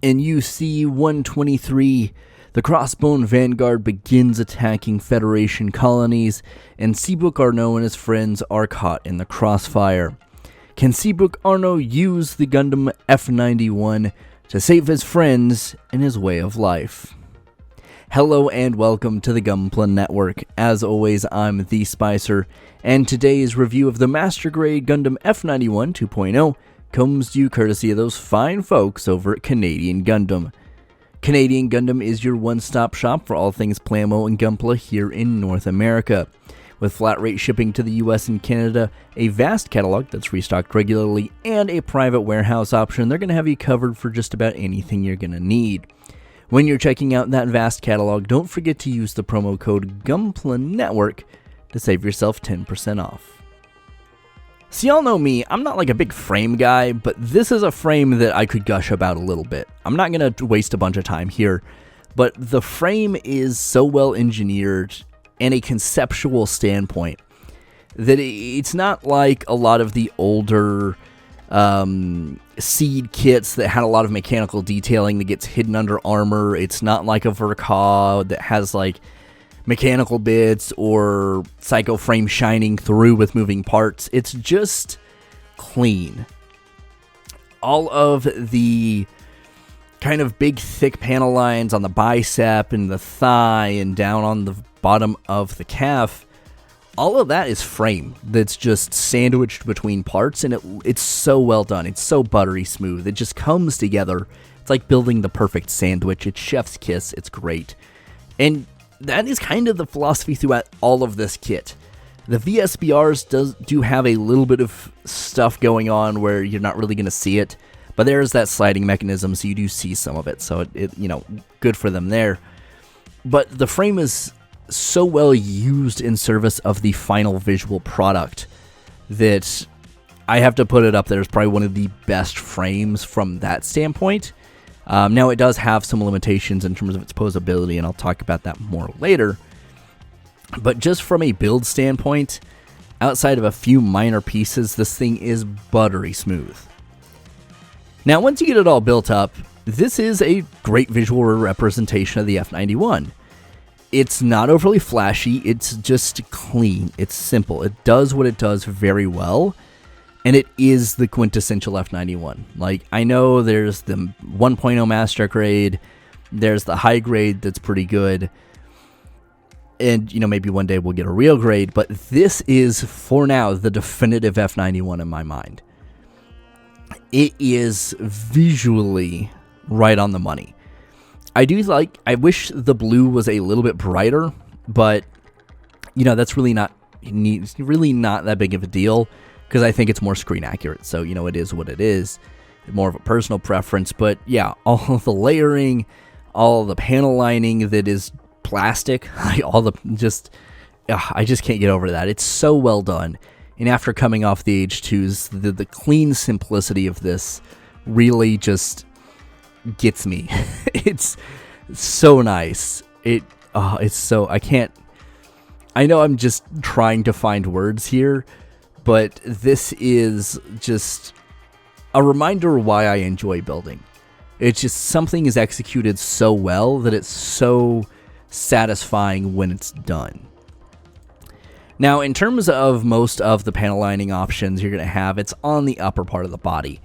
In UC-123, the Crossbone Vanguard begins attacking Federation colonies, and Seabook Arno and his friends are caught in the crossfire. Can Seabook Arno use the Gundam F91 to save his friends and his way of life? Hello and welcome to the Gunpla Network. As always, I'm the Spicer, and today's review of the Master Grade Gundam F91 2.0 comes to you courtesy of those fine folks over at Canadian Gundam. Canadian Gundam is your one-stop shop for all things plamo and Gunpla here in North America. With flat rate shipping to the US and Canada, a vast catalog that's restocked regularly, and a private warehouse option, they're going to have you covered for just about anything you're going to need. When you're checking out that vast catalog, don't forget to use the promo code Gunpla Network to save yourself 10% off. So y'all know me, I'm not like a big frame guy, but this is a frame that I could gush about a little bit. I'm not going to waste a bunch of time here, but the frame is so well engineered and a conceptual standpoint that it's not like a lot of the older seed kits that had a lot of mechanical detailing that gets hidden under armor. It's not like a Verka that has like mechanical bits or psycho frame shining through with moving parts. It's just clean. All of the kind of big thick panel lines on the bicep and the thigh and down on the bottom of the calf, all of that is frame that's just sandwiched between parts, and it's so well done. It's so buttery smooth. It just comes together. It's like building the perfect sandwich. It's chef's kiss. It's great. And that is kind of the philosophy throughout all of this kit. The VSBRs do have a little bit of stuff going on where you're not really going to see it, but there's that sliding mechanism, so you do see some of it. So it good for them there. But the frame is so well used in service of the final visual product that I have to put it up there as probably one of the best frames from that standpoint. Now, it does have some limitations in terms of its posability, and I'll talk about that more later. But just from a build standpoint, outside of a few minor pieces, this thing is buttery smooth. Now, once you get it all built up, this is a great visual representation of the F91. It's not overly flashy, it's just clean, it's simple, it does what it does very well. And it is the quintessential F91. Like, I know there's the 1.0 Master Grade, there's the high grade that's pretty good, and, maybe one day we'll get a real grade, but this is, for now, the definitive F91 in my mind. It is visually right on the money. I wish the blue was a little bit brighter, but, that's really not that big of a deal, because I think it's more screen accurate, so, it is what it is, more of a personal preference, but yeah, all the layering, all the panel lining that is plastic, I just can't get over that. It's so well done, and after coming off the H2s, the clean simplicity of this really just gets me. It's so nice. It's so, I know I'm just trying to find words here, but this is just a reminder why I enjoy building. It's just something is executed so well that it's so satisfying when it's done. Now, in terms of most of the panel lining options you're going to have, it's on the upper part of the body.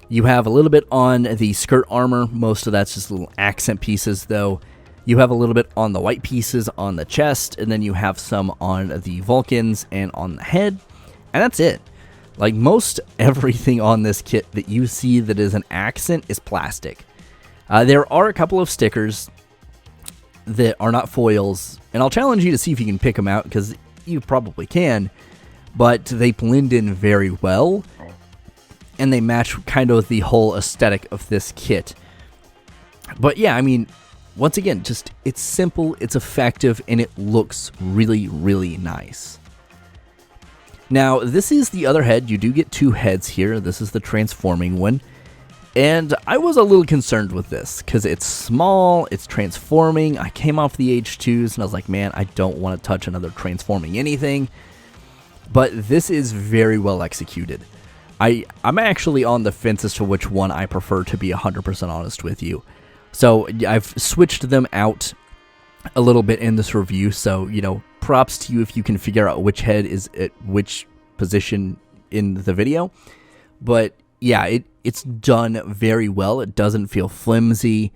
You have a little bit on the skirt armor. Most of that's just little accent pieces, though. You have a little bit on the white pieces on the chest, and then you have some on the Vulcans and on the head. And that's it. Like, most everything on this kit that you see that is an accent is plastic. There are a couple of stickers that are not foils, and I'll challenge you to see if you can pick them out, because you probably can, but they blend in very well, and they match kind of the whole aesthetic of this kit. But yeah, once again, just it's simple, it's effective, and it looks really, really nice. Now, this is the other head. You do get two heads here. This is the transforming one. And I was a little concerned with this because it's small, it's transforming. I came off the H2s and I was like, man, I don't want to touch another transforming anything. But this is very well executed. I'm actually on the fence as to which one I prefer, to be 100% honest with you. So I've switched them out a little bit in this review, so, you know, props to you if you can figure out which head is at which position in the video. But yeah, it's done very well. It doesn't feel flimsy,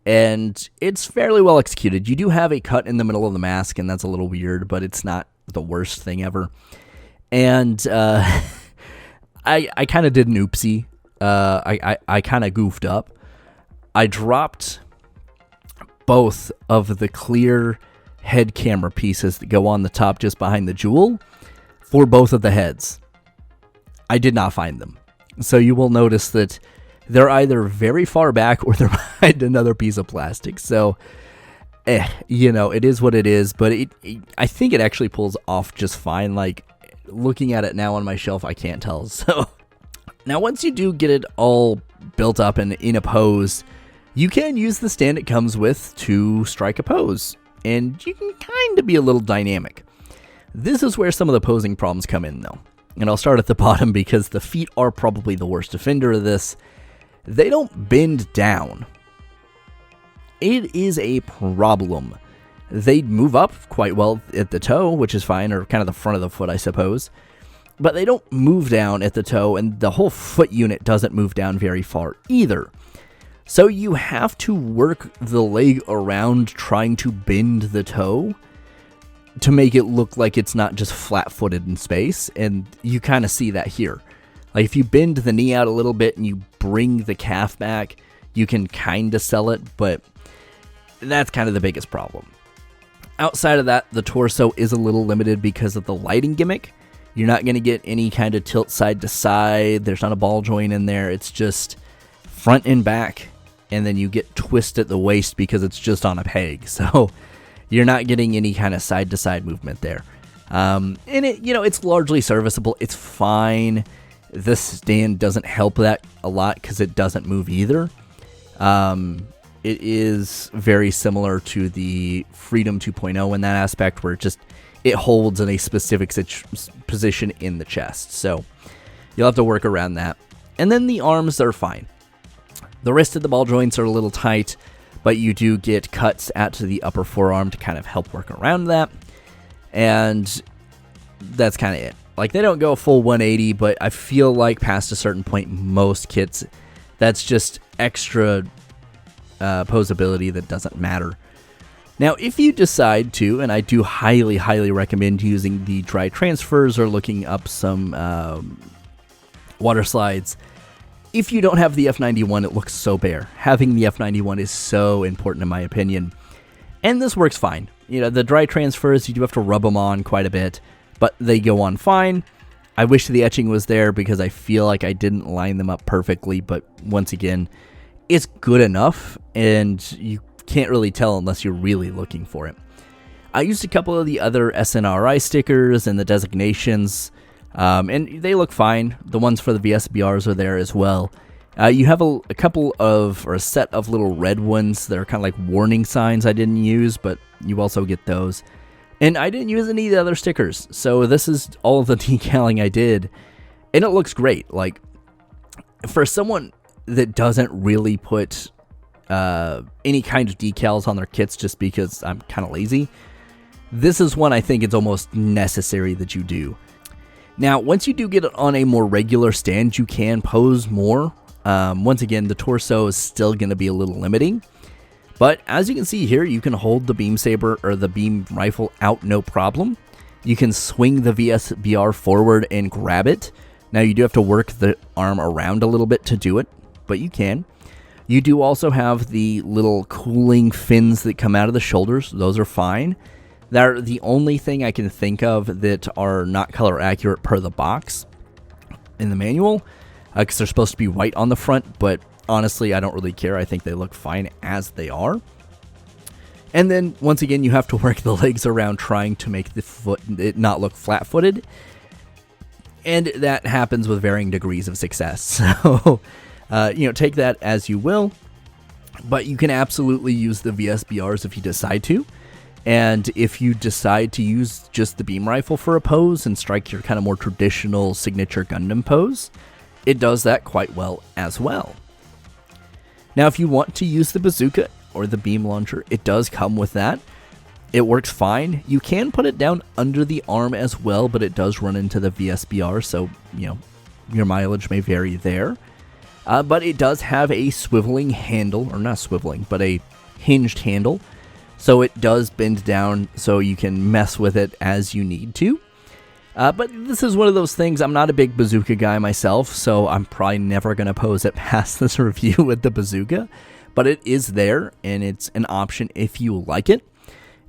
and it's fairly well executed. You do have a cut in the middle of the mask, and that's a little weird, but it's not the worst thing ever. And I kind of did an oopsie. I kind of goofed up. I dropped both of the clear head camera pieces that go on the top just behind the jewel for both of the heads. I did not find them. So you will notice that they're either very far back or they're behind another piece of plastic. So, you know, it is what it is, but I think it actually pulls off just fine. Like, looking at it now on my shelf, I can't tell. So now once you do get it all built up and in a pose, you can use the stand it comes with to strike a pose, and you can kind of be a little dynamic. This is where some of the posing problems come in, though. And I'll start at the bottom because the feet are probably the worst offender of this. They don't bend down. It is a problem. They move up quite well at the toe, which is fine, or kind of the front of the foot, I suppose. But they don't move down at the toe, and the whole foot unit doesn't move down very far either. So you have to work the leg around trying to bend the toe to make it look like it's not just flat-footed in space, and you kind of see that here. Like, if you bend the knee out a little bit and you bring the calf back, you can kind of sell it, but that's kind of the biggest problem. Outside of that, the torso is a little limited because of the lighting gimmick. You're not going to get any kind of tilt side to side. There's not a ball joint in there. It's just front and back, and then you get twist at the waist because it's just on a peg. So you're not getting any kind of side to side movement there. And it, you know, it's largely serviceable. It's fine. This stand doesn't help that a lot because it doesn't move either. It is very similar to the Freedom 2.0 in that aspect, where it holds in a specific position in the chest. So you'll have to work around that. And then the arms are fine. The rest of the ball joints are a little tight, but you do get cuts out to the upper forearm to kind of help work around that. And that's kind of it. Like, they don't go full 180, but I feel like past a certain point, most kits, that's just extra posability that doesn't matter. Now, if you decide to, and I do highly, highly recommend using the dry transfers or looking up some water slides. If you don't have the F91, it looks so bare. Having the F91 is so important in my opinion. And this works fine. You know, the dry transfers, you do have to rub them on quite a bit, but they go on fine. I wish the etching was there because I feel like I didn't line them up perfectly, but once again, it's good enough, and you can't really tell unless you're really looking for it. I used a couple of the other SNRI stickers and the designations, and they look fine. The ones for the VSBRs are there as well. You have a couple of, or a set of little red ones that are kind of like warning signs I didn't use, but you also get those. And I didn't use any of the other stickers, so this is all of the decaling I did, and it looks great. Like, for someone that doesn't really put any kind of decals on their kits just because I'm kind of lazy, this is one I think it's almost necessary that you do. Now, once you do get it on a more regular stand, you can pose more. Once again, the torso is still going to be a little limiting. But as you can see here, you can hold the beam saber or the beam rifle out no problem. You can swing the VSBR forward and grab it. Now, you do have to work the arm around a little bit to do it, but you can. You do also have the little cooling fins that come out of the shoulders. Those are fine. They're the only thing I can think of that are not color accurate per the box in the manual, because they're supposed to be white on the front, but honestly, I don't really care. I think they look fine as they are. And then, once again, you have to work the legs around trying to make the foot it not look flat-footed. And that happens with varying degrees of success. So, take that as you will. But you can absolutely use the VSBRs if you decide to. And if you decide to use just the beam rifle for a pose and strike your kind of more traditional signature Gundam pose, it does that quite well as well. Now, if you want to use the bazooka or the beam launcher, it does come with that. It works fine. You can put it down under the arm as well, but it does run into the VSBR, so, your mileage may vary there. But it does have a swiveling handle, or not swiveling, but a hinged handle. So it does bend down so you can mess with it as you need to. But this is one of those things, I'm not a big bazooka guy myself, so I'm probably never going to pose it past this review with the bazooka. But it is there, and it's an option if you like it.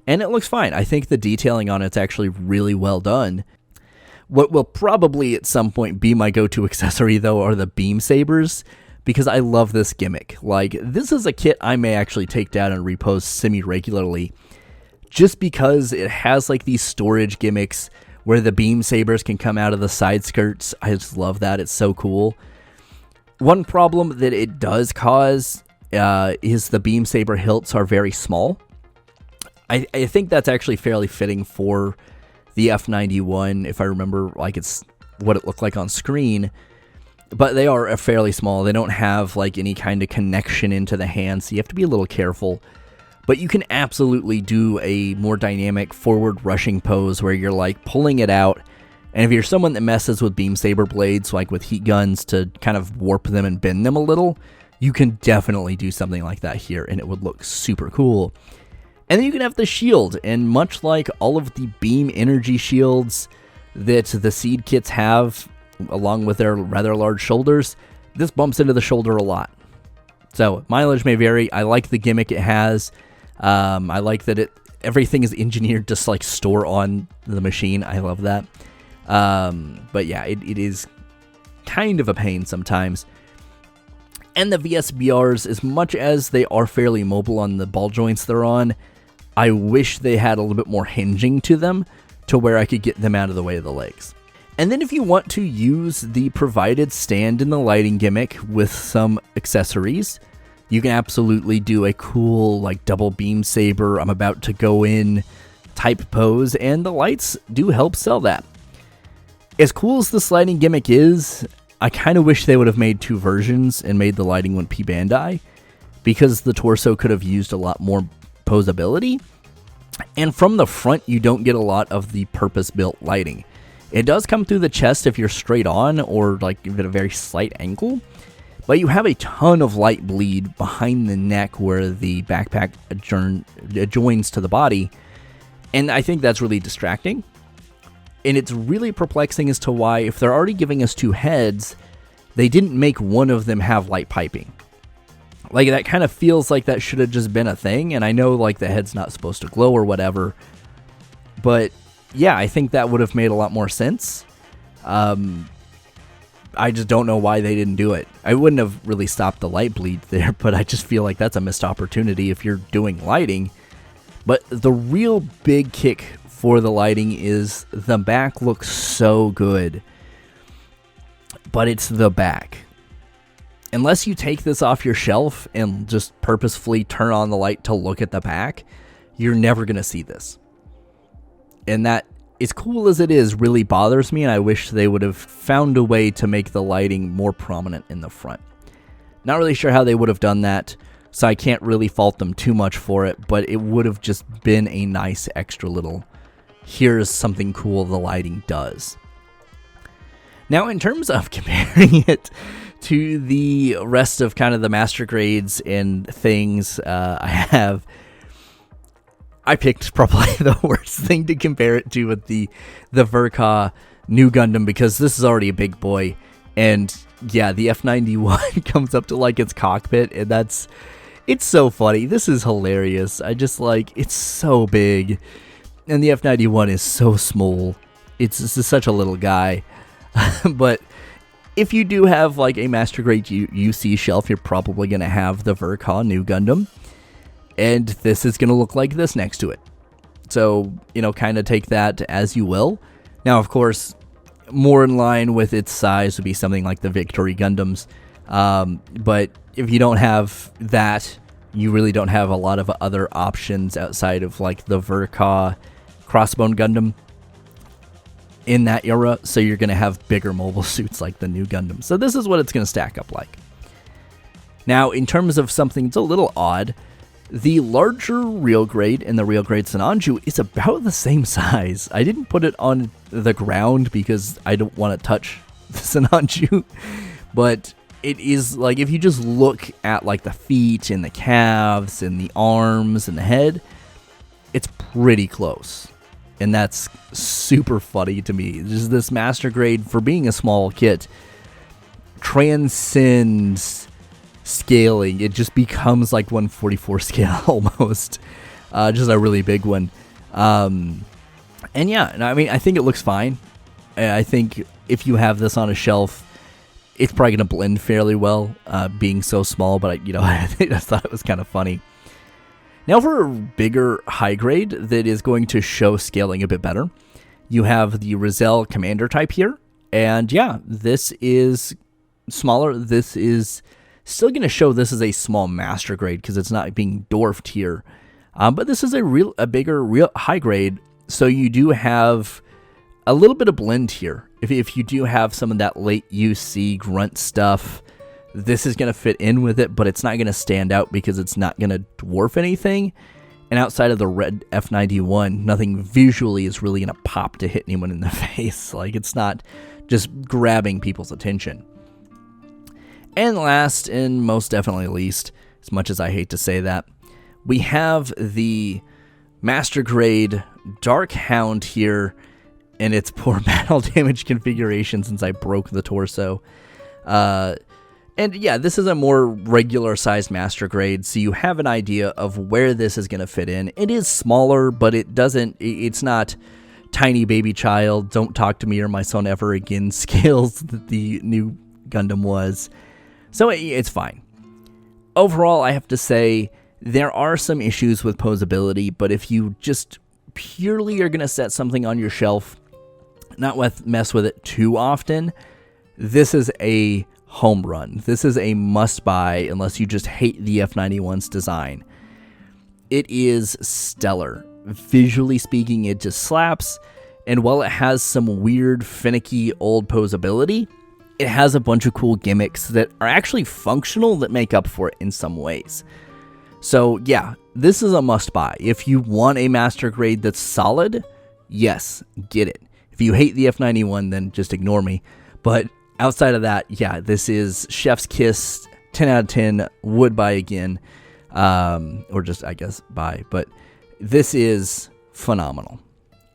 And it looks fine. I think the detailing on it's actually really well done. What will probably at some point be my go-to accessory, though, are the beam sabers, because I love this gimmick. Like, this is a kit I may actually take down and repose semi-regularly, just because it has, like, these storage gimmicks where the beam sabers can come out of the side skirts. I just love that. It's so cool. One problem that it does cause is the beam saber hilts are very small. I think that's actually fairly fitting for the F91, if I remember, like, it's what it looked like on screen. But they are fairly small. They don't have, like, any kind of connection into the hand, so you have to be a little careful. But you can absolutely do a more dynamic forward rushing pose where you're, like, pulling it out. And if you're someone that messes with beam saber blades, like with heat guns, to kind of warp them and bend them a little, you can definitely do something like that here, and it would look super cool. And then you can have the shield, and much like all of the beam energy shields that the seed kits have, along with their rather large shoulders, this bumps into the shoulder a lot. So mileage may vary. I like the gimmick it has. I like that everything is engineered to, like, store on the machine. I love that. But yeah, it is kind of a pain sometimes. And the VSBRs, as much as they are fairly mobile on the ball joints they're on, I wish they had a little bit more hinging to them to where I could get them out of the way of the legs. And then if you want to use the provided stand in the lighting gimmick with some accessories, you can absolutely do a cool, like, double beam saber, I'm about to go in type pose, and the lights do help sell that. As cool as this lighting gimmick is, I kind of wish they would have made two versions and made the lighting one P Bandai, because the torso could have used a lot more posability. And from the front, you don't get a lot of the purpose-built lighting. It does come through the chest if you're straight on, or, like, at a very slight angle. But you have a ton of light bleed behind the neck where the backpack adjoins to the body. And I think that's really distracting. And it's really perplexing as to why, if they're already giving us two heads, they didn't make one of them have light piping. Like, that kind of feels like that should have just been a thing. And I know, like, the head's not supposed to glow or whatever. But yeah, I think that would have made a lot more sense. I just don't know why they didn't do it. I wouldn't have really stopped the light bleed there, but I just feel like that's a missed opportunity if you're doing lighting. But the real big kick for the lighting is the back looks so good. But it's the back. Unless you take this off your shelf and just purposefully turn on the light to look at the back, you're never going to see this. And that, as cool as it is, really bothers me, and I wish they would have found a way to make the lighting more prominent in the front. Not really sure how they would have done that, so I can't really fault them too much for it, but it would have just been a nice extra little, here's something cool the lighting does. Now, in terms of comparing it to the rest of kind of the master grades and things I picked probably the worst thing to compare it to with the Verka new Gundam, because this is already a big boy. And yeah, the F91 comes up to, like, its cockpit, and it's so funny. This is hilarious. I just, like, it's so big. And the F91 is so small. It's such a little guy. But if you do have, like, a Master Grade UC shelf, you're probably going to have the Verka new Gundam. And this is going to look like this next to it. So, kind of take that as you will. Now, of course, more in line with its size would be something like the Victory Gundams. But if you don't have that, you really don't have a lot of other options outside of, like, the Verka Crossbone Gundam. in that era, so you're going to have bigger mobile suits like the new Gundam. So this is what it's going to stack up like. Now, in terms of something that's a little odd, the larger real grade and the real grade Sananju is about the same size. I didn't put it on the ground because I don't want to touch the Sananju, but it is like, if you just look at like the feet and the calves and the arms and the head, it's pretty close. And that's super funny to me. Just this master grade, for being a small kit, transcends scaling. It just becomes like 1/44 scale almost. Just a really big one. And yeah, I mean, I think it looks fine. I think if you have this on a shelf, it's probably going to blend fairly well, being so small, but I just thought it was kind of funny. Now for a bigger high grade that is going to show scaling a bit better, you have the Rizal Commander type here. And yeah, this is smaller. This is still going to show this is a small master grade because it's not being dwarfed here. But this is a bigger real high grade, so you do have a little bit of blend here. If you do have some of that late UC grunt stuff, this is going to fit in with it, but it's not going to stand out because it's not going to dwarf anything. And outside of the red F91, nothing visually is really going to pop to hit anyone in the face. Like, it's not just grabbing people's attention. And last, and most definitely least, as much as I hate to say that, we have the Master Grade Dark Hound here, and its poor battle damage configuration since I broke the torso. And yeah, this is a more regular sized Master Grade, so you have an idea of where this is going to fit in. It is smaller, but it's not tiny baby child, don't talk to me or my son ever again scales that the new Gundam was. So it's fine. Overall, I have to say, there are some issues with posability, but if you just purely are going to set something on your shelf, not mess with it too often, this is a home run. This is a must buy unless you just hate the F91's design. It is stellar. Visually speaking, it just slaps, and while it has some weird, finicky, old posability, it has a bunch of cool gimmicks that are actually functional that make up for it in some ways. So yeah, this is a must buy. If you want a master grade that's solid, yes, get it. If you hate the F91, then just ignore me. But outside of that, yeah, this is chef's kiss, 10 out of 10, would buy again, or just, I guess, buy. But this is phenomenal.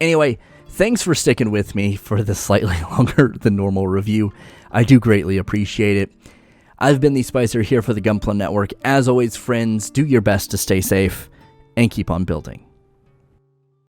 Anyway, thanks for sticking with me for this slightly longer than normal review. I do greatly appreciate it. I've been the Spicer here for the Gunpla Network. As always, friends, do your best to stay safe and keep on building.